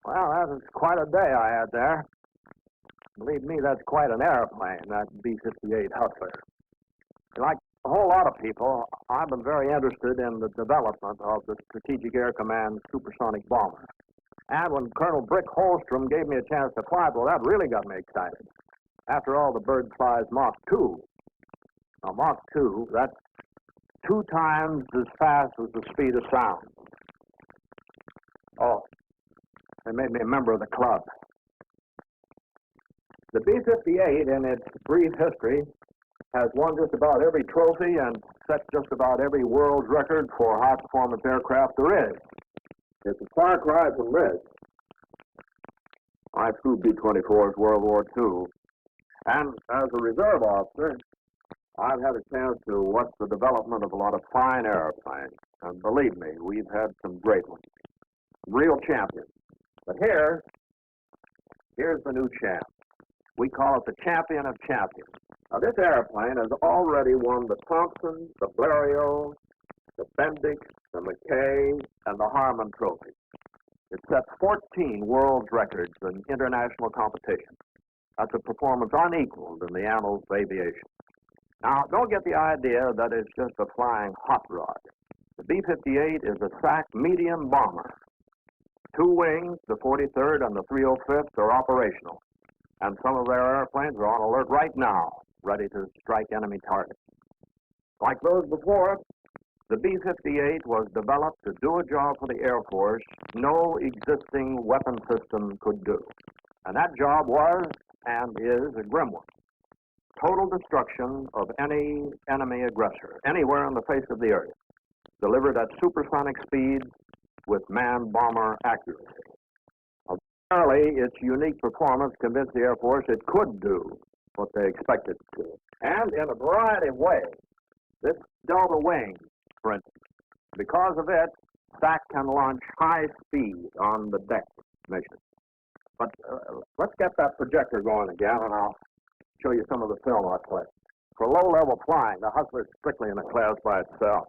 Well, that was quite a day I had there. Believe me, that's quite an airplane, that B-58 Hustler. Like a whole lot of people, I've been very interested in the development of the Strategic Air Command supersonic bomber. And when Colonel Brick Holstrom gave me a chance to fly, well, that really got me excited. After all, the bird flies Mach 2. Now, Mach 2, that's 2 times as fast as the speed of sound. Oh, they made me a member of the club. The B-58, in its brief history, has won just about every trophy and set just about every world record for high-performance aircraft there is. It's a far cry from this. I flew B-24s World War II, and as a reserve officer, I've had a chance to watch the development of a lot of fine airplanes, and believe me, we've had some great ones, real champions. But here's the new champ. We call it the champion of champions. Now, this airplane has already won the Thompson, the Blériot, the Bendix, the McKay, and the Harmon trophies. It sets 14 world records in international competition. That's a performance unequaled in the annals of aviation. Now, don't get the idea that it's just a flying hot rod. The B-58 is a SAC medium bomber. 2 wings, the 43rd and the 305th, are operational. And some of their airplanes are on alert right now, ready to strike enemy targets. Like those before it, the B-58 was developed to do a job for the Air Force no existing weapon system could do. And that job was, and is, a grim one. Total destruction of any enemy aggressor, anywhere on the face of the earth, delivered at supersonic speeds with man-bomber accuracy. Apparently, its unique performance convinced the Air Force it could do what they expected it to. And in a variety of ways. This Delta wing, for instance, because of it, SAC can launch high speed on the deck mission. But let's get that projector going again, and I'll show you some of the film I played. For low-level flying, the Hustler is strictly in a class by itself.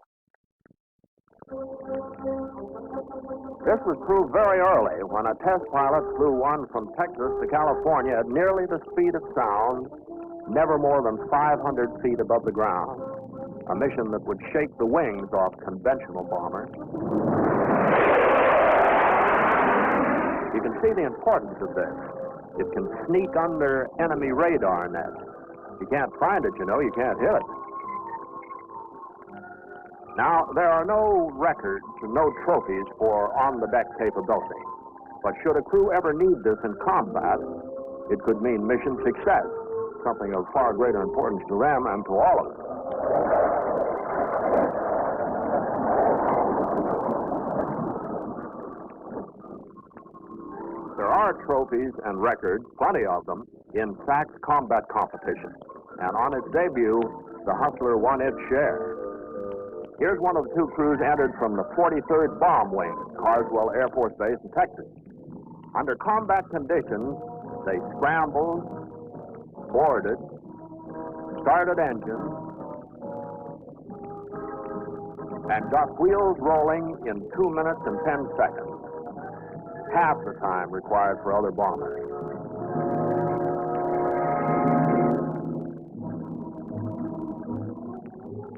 This was proved very early when a test pilot flew one from Texas to California at nearly the speed of sound, never more than 500 feet above the ground. A mission that would shake the wings off conventional bombers. You can see the importance of this. It can sneak under enemy radar nets. You can't find it, you know, you can't hit it. Now, there are no records, no trophies for on-the-deck capability. But should a crew ever need this in combat, it could mean mission success, something of far greater importance to them and to all of us. There are trophies and records, plenty of them, in SAC's combat competition. And on its debut, the Hustler won its share. Here's one of the 2 crews entered from the 43rd Bomb Wing, Carswell Air Force Base in Texas. Under combat conditions, they scrambled, boarded, started engines, and got wheels rolling in 2 minutes and 10 seconds. Half the time required for other bombers.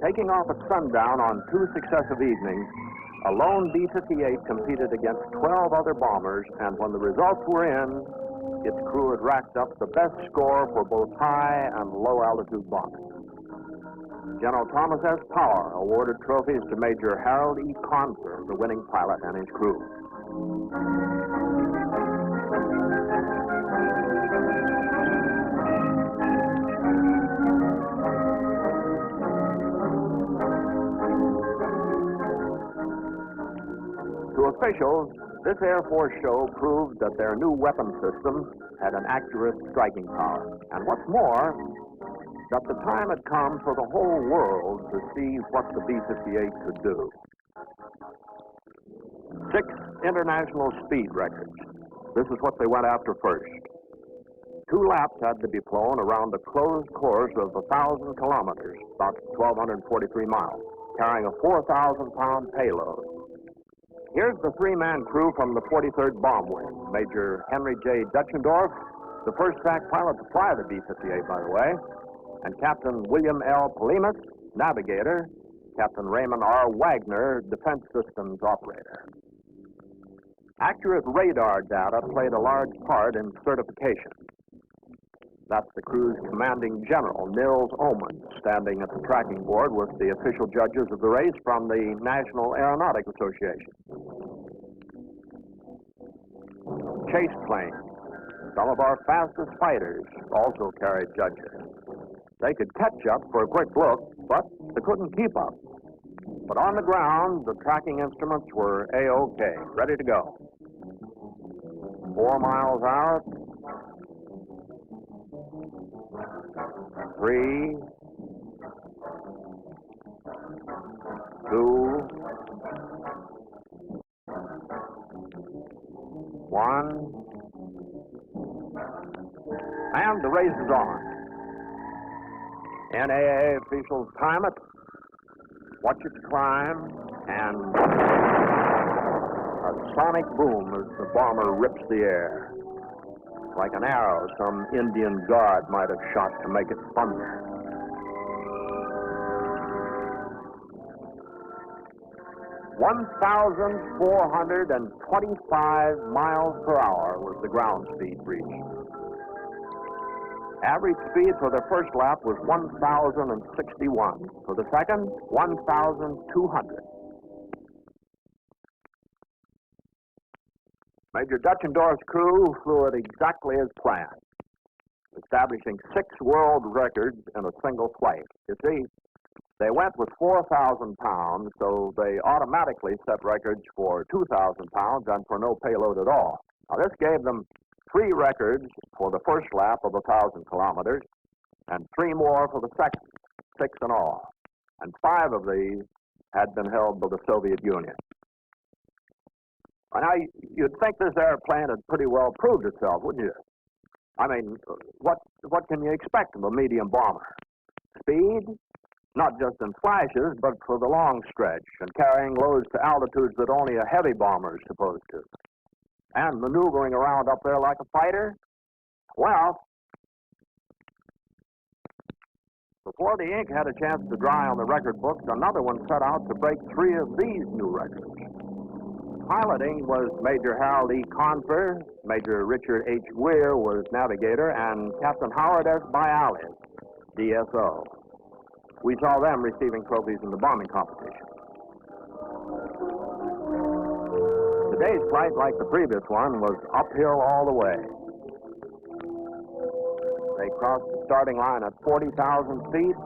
Taking off at sundown on 2 successive evenings, a lone B-58 competed against 12 other bombers, and when the results were in, its crew had racked up the best score for both high and low-altitude bombing. General Thomas S. Power awarded trophies to Major Harold E. Conser, the winning pilot, and his crew. To officials, this Air Force show proved that their new weapon system had an accurate striking power. And what's more, that the time had come for the whole world to see what the B-58 could do. 6 international speed records. This is what they went after first. 2 laps had to be flown around a closed course of 1,000 kilometers, about 1,243 miles, carrying a 4,000-pound payload. Here's the three-man crew from the 43rd Bomb Wing. Major Henry J. Dutchendorf, the first track pilot to fly the B-58, by the way, and Captain William L. Polimas, navigator, Captain Raymond R. Wagner, defense systems operator. Accurate radar data played a large part in certification. That's the crew's commanding general, Nils Oman, standing at the tracking board with the official judges of the race from the National Aeronautic Association. Chase planes, some of our fastest fighters, also carried judges. They could catch up for a quick look, but they couldn't keep up. But on the ground, the tracking instruments were A-OK, ready to go. 4 miles out. 3, 2, 1, and the race is on. NAA officials time it, watch it climb, and a sonic boom as the bomber rips the air. Like an arrow some Indian god might have shot to make it thunder. (1,425 miles per hour was the ground speed reached. Average speed for the first lap was 1,061. For the second, 1,200. Major Dutchendorf's crew flew it exactly as planned, establishing 6 world records in a single flight. You see, they went with 4,000 pounds, so they automatically set records for 2,000 pounds and for no payload at all. Now, this gave them 3 records for the first lap of 1,000 kilometers and 3 more for the second, 6 in all. And 5 of these had been held by the Soviet Union. Now, you'd think this airplane had pretty well proved itself, wouldn't you? I mean, what can you expect of a medium bomber? Speed, not just in flashes, but for the long stretch, and carrying loads to altitudes that only a heavy bomber is supposed to. And maneuvering around up there like a fighter? Well, before the ink had a chance to dry on the record books, another one set out to break 3 of these new records. Piloting was Major Harold E. Confer, Major Richard H. Weir was navigator, and Captain Howard S. Bialis, DSO. We saw them receiving trophies in the bombing competition. Today's flight, like the previous one, was uphill all the way. They crossed the starting line at 40,000 feet,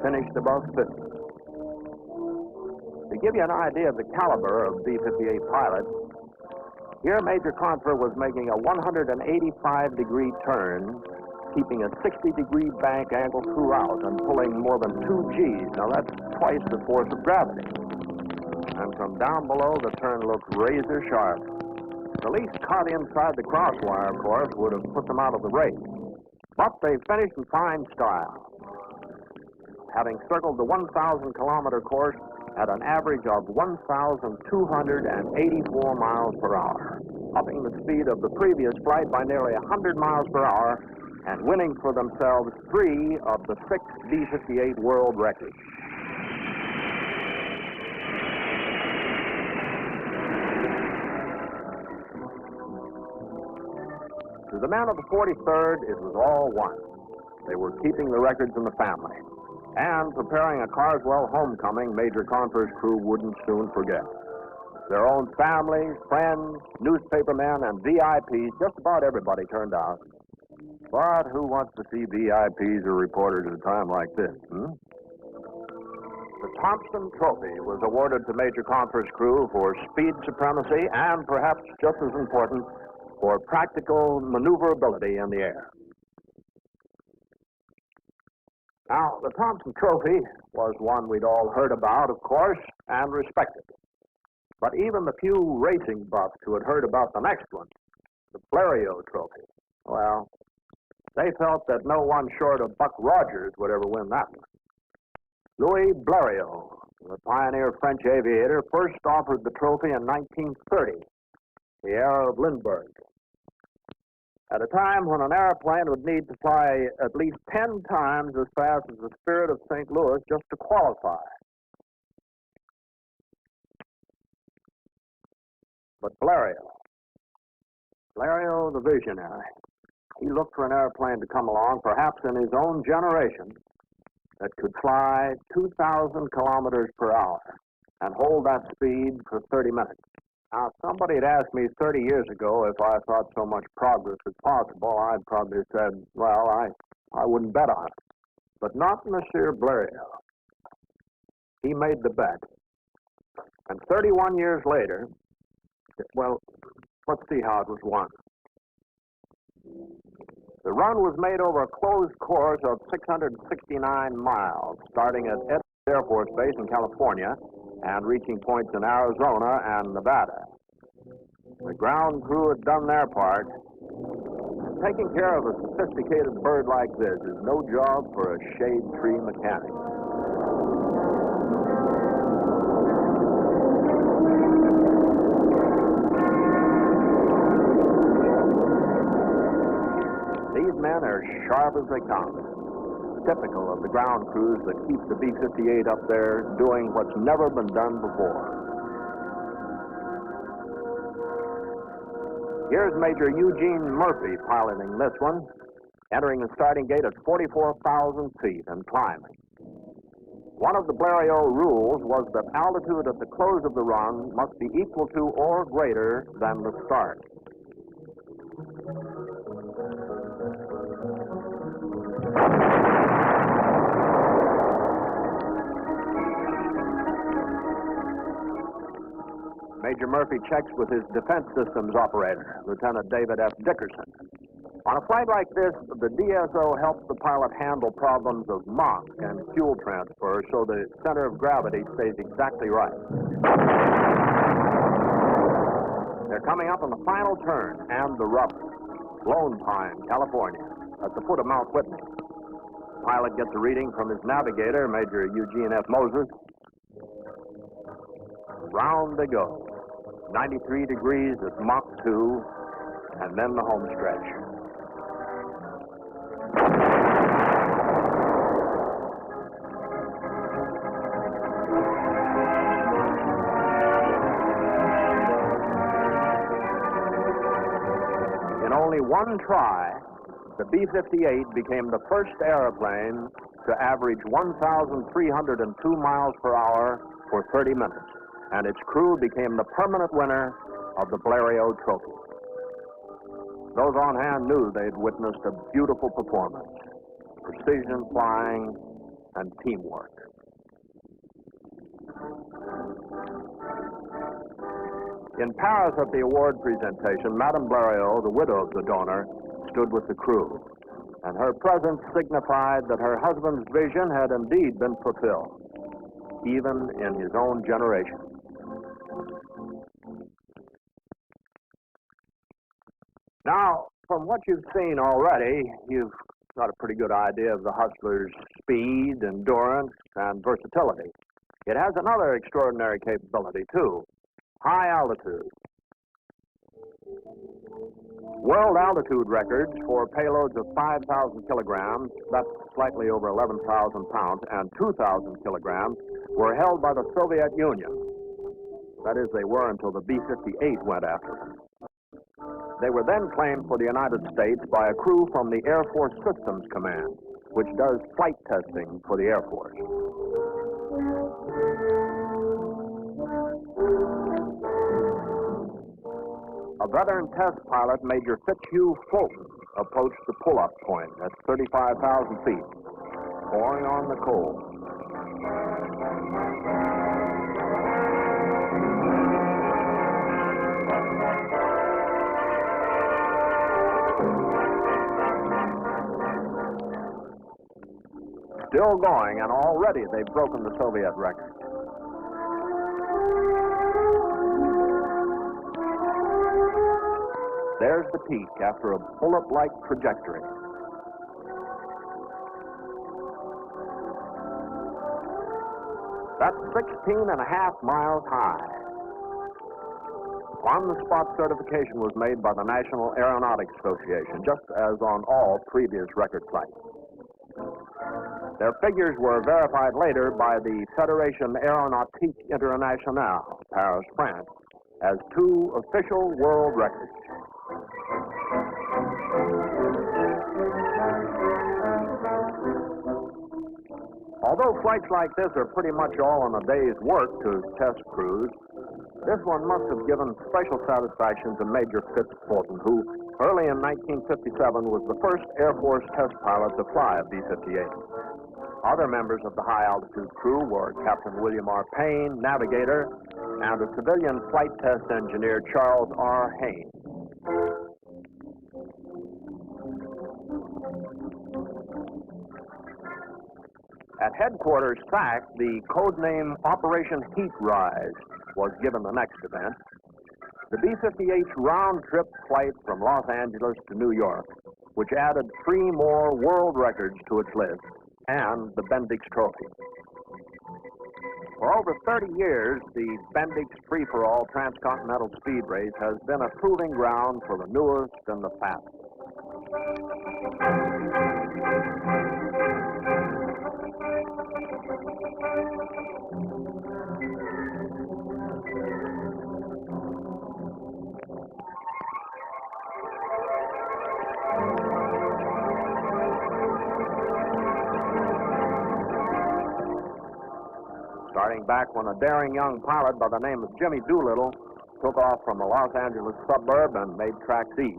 finished above 50. To give you an idea of the caliber of B-58 pilots, here Major Confer was making a 185-degree turn, keeping a 60-degree bank angle throughout and pulling more than 2 Gs. Now, that's twice the force of gravity. And from down below, the turn looked razor sharp. The least cut inside the crosswire, of course, would have put them out of the race. But they finished in fine style, having circled the 1,000-kilometer course at an average of 1,284 miles per hour, upping the speed of the previous flight by nearly 100 miles per hour and winning for themselves 3 of the 6 B-58 world records. To the men of the 43rd, it was all one. They were keeping the records in the family and preparing a Carswell homecoming Major Confer's crew wouldn't soon forget. Their own families, friends, newspapermen, and VIPs, just about everybody turned out. But who wants to see VIPs or reporters at a time like this, The Thompson Trophy was awarded to Major Confer's crew for speed supremacy and, perhaps just as important, for practical maneuverability in the air. Now, the Thompson Trophy was one we'd all heard about, of course, and respected. But even the few racing buffs who had heard about the next one, the Blériot Trophy, well, they felt that no one short of Buck Rogers would ever win that one. Louis Blériot, The pioneer French aviator first offered the trophy in 1930, the era of Lindbergh. At a time when an airplane would need to fly at least 10 times as fast as the Spirit of St. Louis just to qualify. But Blériot the visionary, he looked for an airplane to come along, perhaps in his own generation, that could fly 2,000 kilometers per hour and hold that speed for 30 minutes. Now, if somebody had asked me 30 years ago if I thought so much progress was possible, I'd probably have said, well, I wouldn't bet on it. But not Monsieur Blériot. He made the bet. And 31 years later, well, let's see how it was won. The run was made over a closed course of 669 miles, starting at Edwards Air Force Base in California and reaching points in Arizona and Nevada. The ground crew had done their part. Taking care of a sophisticated bird like this is no job for a shade tree mechanic. These men are sharp as they come. Typical of the ground crews that keep the B-58 up there doing what's never been done before. Here's Major Eugene Murphy piloting this one, entering the starting gate at 44,000 feet and climbing. One of the Blériot rules was that altitude at the close of the run must be equal to or greater than the start. Major Murphy checks with his defense systems operator, Lieutenant David F. Dickerson. On a flight like this, the DSO helps the pilot handle problems of Mach and fuel transfer so the center of gravity stays exactly right. They're coming up on the final turn and the rubber. Lone Pine, California, at the foot of Mount Whitney. The pilot gets a reading from his navigator, Major Eugene F. Moses. Round they go. 93 degrees at Mach 2, and then the home stretch. In only one try, the B-58 became the first airplane to average 1,302 miles per hour for 30 minutes. And its crew became the permanent winner of the Blériot Trophy. Those on hand knew they'd witnessed a beautiful performance, precision flying, and teamwork. In Paris at the award presentation, Madame Blériot, the widow of the donor, stood with the crew, and her presence signified that her husband's vision had indeed been fulfilled, even in his own generation. Now, from what you've seen already, you've got a pretty good idea of the Hustler's speed, endurance, and versatility. It has another extraordinary capability, too: high altitude. World altitude records for payloads of 5,000 kilograms, that's slightly over 11,000 pounds, and 2,000 kilograms were held by the Soviet Union. That is, they were until the B-58 went after them. They were then claimed for the United States by a crew from the Air Force Systems Command, which does flight testing for the Air Force. A veteran test pilot, Major Fitzhugh Fulton, approached the pull-up point at 35,000 feet, pouring on the cold. Still going, and already they've broken the Soviet record. There's the peak after a bullet-like trajectory. That's 16.5 miles high. On-the-spot certification was made by the National Aeronautics Association, just as on all previous record flights. Their figures were verified later by the Fédération Aéronautique Internationale, Paris, France, as 2 official world records. Although flights like this are pretty much all in a day's work to test crews, this one must have given special satisfaction to Major Fitz Fulton, who early in 1957 was the first Air Force test pilot to fly a B-58. Other members of the high-altitude crew were Captain William R. Payne, navigator, and a civilian flight test engineer, Charles R. Haynes. At headquarters SAC, the code name Operation Heat Rise was given the next event. The B-58's round-trip flight from Los Angeles to New York, which added 3 more world records to its list, and the Bendix Trophy. For over 30 years, the Bendix Free-for-All Transcontinental Speed Race has been a proving ground for the newest and the fastest. Starting back when a daring young pilot by the name of Jimmy Doolittle took off from a Los Angeles suburb and made tracks east,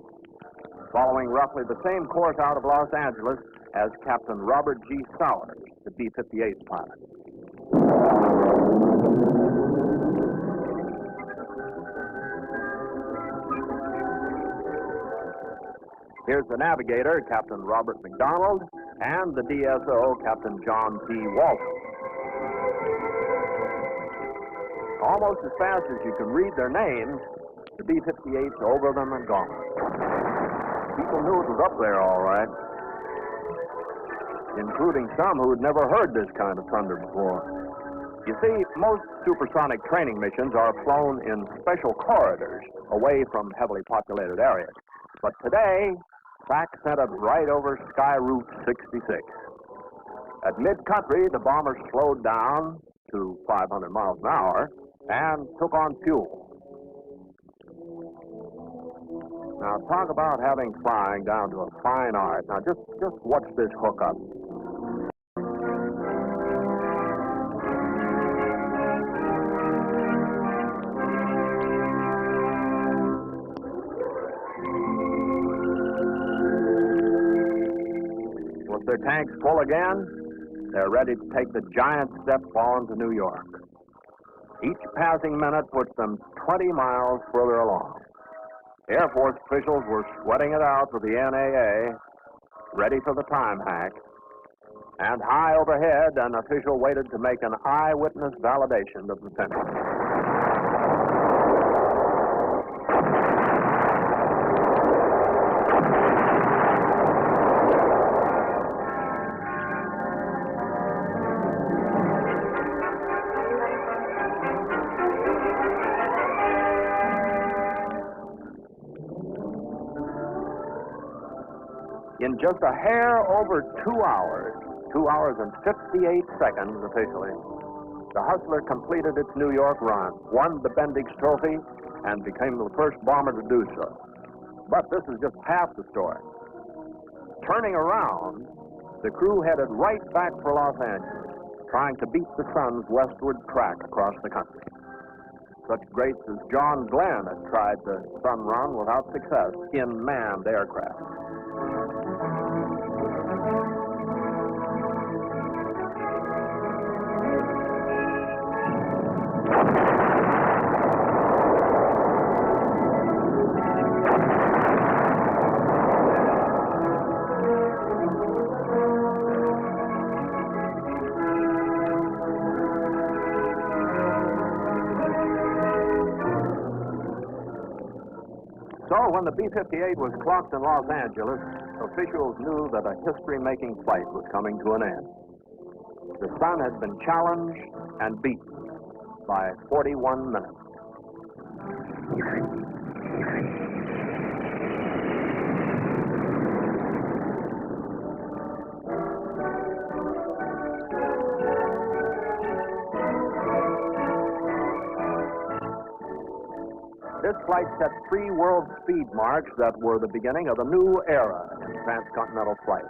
following roughly the same course out of Los Angeles as Captain Robert G. Sowers, the B-58 pilot. Here's the navigator, Captain Robert McDonald, and the DSO, Captain John P. Walton. Almost as fast as you can read their names, the B-58's over them and gone. People knew it was up there all right, including some who had never heard this kind of thunder before. You see, most supersonic training missions are flown in special corridors away from heavily populated areas. But today, SAC sent it right over Sky Route 66. At mid-country, the bomber slowed down to 500 miles an hour and took on fuel. Now, talk about having flying down to a fine art. Now, just watch this hookup. With their tanks full again, they're ready to take the giant step on to New York. Each passing minute puts them 20 miles further along. Air Force officials were sweating it out with the NAA, ready for the time hack. And high overhead, an official waited to make an eyewitness validation of the finish. In just a hair over 2 hours, 2 hours and 58 seconds officially, the Hustler completed its New York run, won the Bendix Trophy, and became the first bomber to do so. But this is just half the story. Turning around, the crew headed right back for Los Angeles, trying to beat the sun's westward track across the country. Such greats as John Glenn had tried the sun run without success in manned aircraft. So when the B-58 was clocked in Los Angeles, officials knew that a history-making flight was coming to an end. The sun had been challenged and beaten by 41 minutes. This flight set 3 world speed marks that were the beginning of a new era in transcontinental flight.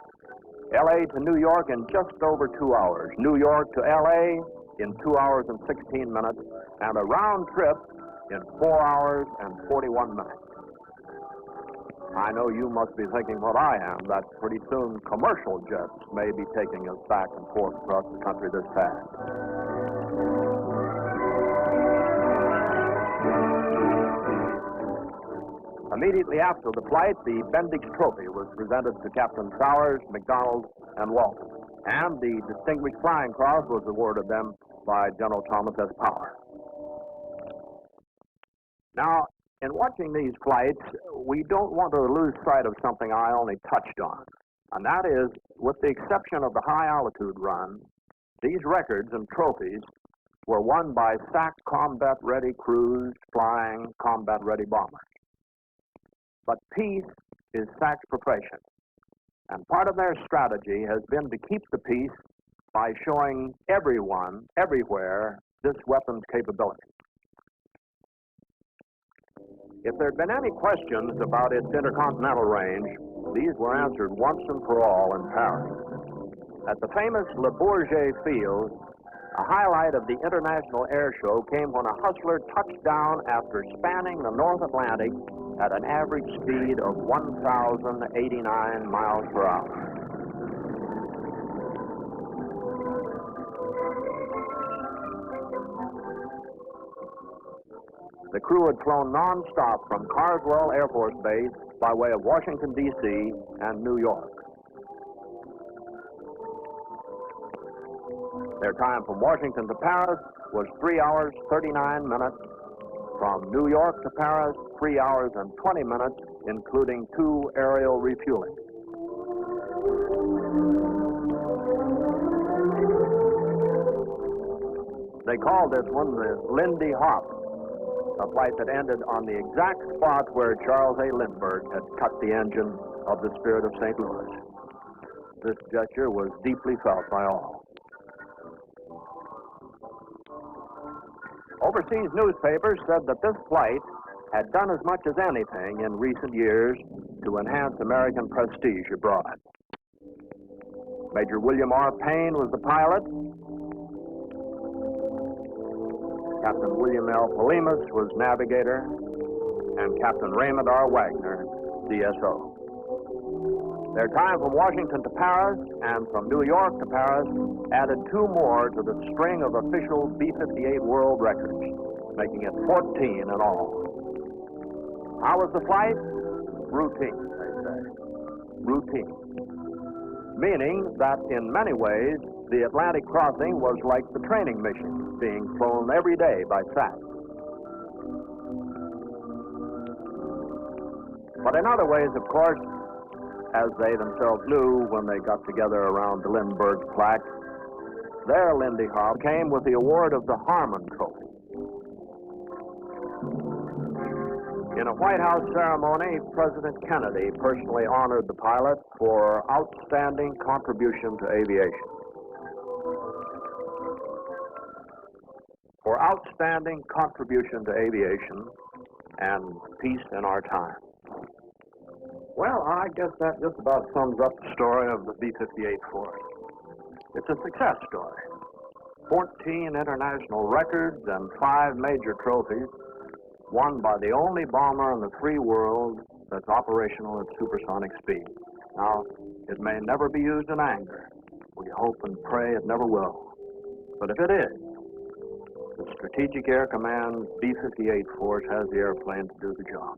L.A. to New York in just over 2 hours, New York to L.A. in 2 hours and 16 minutes, and a round trip in 4 hours and 41 minutes. I know you must be thinking what I am, that pretty soon commercial jets may be taking us back and forth across the country this fast. Immediately after the flight, the Bendix Trophy was presented to Captain Sowers, McDonald, and Walton, and the Distinguished Flying Cross was awarded them by General Thomas S. Power. Now, in watching these flights, we don't want to lose sight of something I only touched on, and that is, with the exception of the high-altitude run, these records and trophies were won by SAC combat-ready crews flying combat-ready bombers. But peace is SAC's profession, and part of their strategy has been to keep the peace by showing everyone, everywhere, this weapon's capability. If there had been any questions about its intercontinental range, these were answered once and for all in Paris. At the famous Le Bourget Field, a highlight of the International Air Show came when a Hustler touched down after spanning the North Atlantic at an average speed of 1,089 miles per hour. The crew had flown non-stop from Carswell Air Force Base by way of Washington, D.C. and New York. Their time from Washington to Paris was 3 hours, 39 minutes. From New York to Paris, 3 hours and 20 minutes, including 2 aerial refueling. They called this one the Lindy Hop, a flight that ended on the exact spot where Charles A. Lindbergh had cut the engine of the Spirit of St. Louis. This gesture was deeply felt by all. Overseas newspapers said that this flight had done as much as anything in recent years to enhance American prestige abroad. Major William R. Payne was the pilot. Captain William L. Palimas was navigator, and Captain Raymond R. Wagner, DSO. Their time from Washington to Paris and from New York to Paris added 2 more to the string of official B-58 world records, making it 14 in all. How was the flight? Routine, they say. Routine. Meaning that in many ways, the Atlantic crossing was like the training mission being flown every day by SAC. But in other ways, of course, as they themselves knew when they got together around the Lindbergh plaque, their Lindy Hop came with the award of the Harmon Trophy. In a White House ceremony, President Kennedy personally honored the pilot for outstanding contribution to aviation. For outstanding contribution to aviation and peace in our time. Well, I guess that just about sums up the story of the B-58 force. It's a success story. 14 international records and 5 major trophies won by the only bomber in the free world that's operational at supersonic speed. Now, it may never be used in anger. We hope and pray it never will. But if it is, the Strategic Air Command B-58 force has the airplane to do the job.